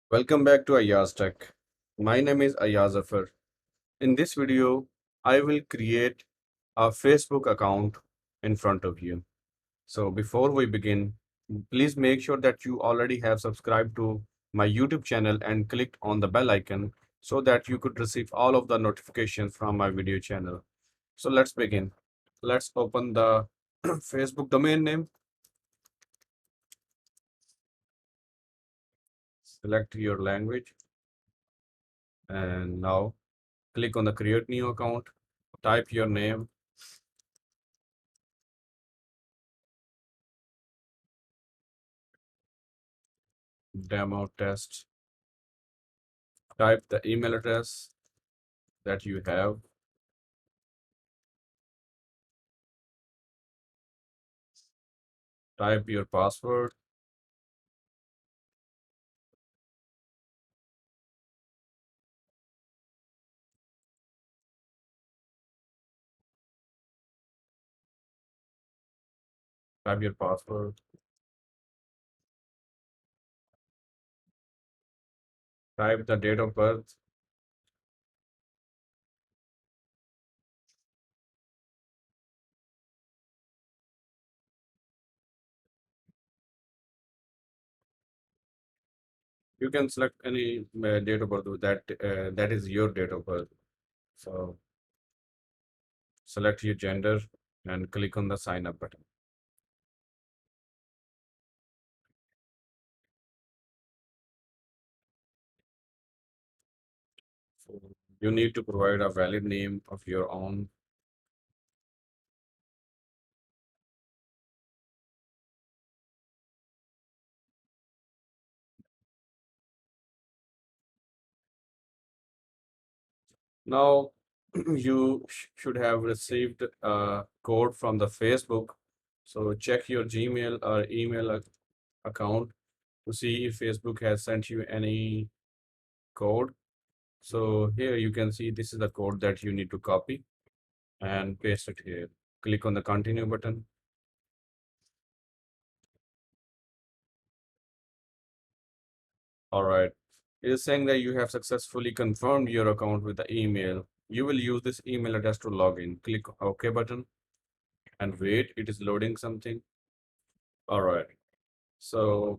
Welcome back to Ayaz Tech. My name is Ayaz Zafar. In this video, I will create a Facebook account in front of you. So before we begin, please make sure that you already have subscribed to my YouTube channel and clicked on the bell icon so that you could receive all of the notifications from my video channel. So let's begin. Let's open the Facebook domain name, select your language, and now click on the create new account, type your name, demo test, type the email address that you have, type your password, type your password, type the date of birth. You can select any date of birth that is your date of birth. So select your gender and click on the sign up button. So you need to provide a valid name of your own. Now you should have received a code from the Facebook. So check your Gmail or email account to see if Facebook has sent you any code. So here you can see this is the code that you need to copy and paste it here. Click on the continue button. All right. It is saying that you have successfully confirmed your account with the email. You will use this email address to log in. Click OK button and wait. It is loading something. All right. So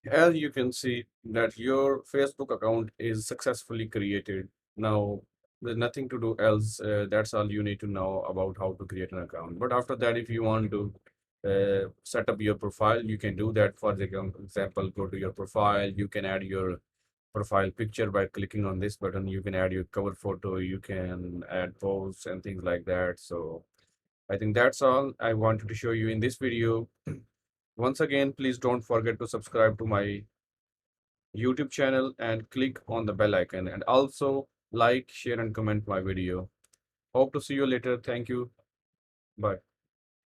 as you can see that your Facebook account is successfully created. Now, there's nothing to do else. That's all you need to know about how to create an account. But after that, if you want to set up your profile, you can do that. For example, go to your profile. You can add your profile picture by clicking on this button. You can add your cover photo. You can add posts and things like that. So I think that's all I wanted to show you in this video. Once again, please don't forget to subscribe to my YouTube channel and click on the bell icon, and also like, share and comment my video. Hope to see you later. Thank you. Bye.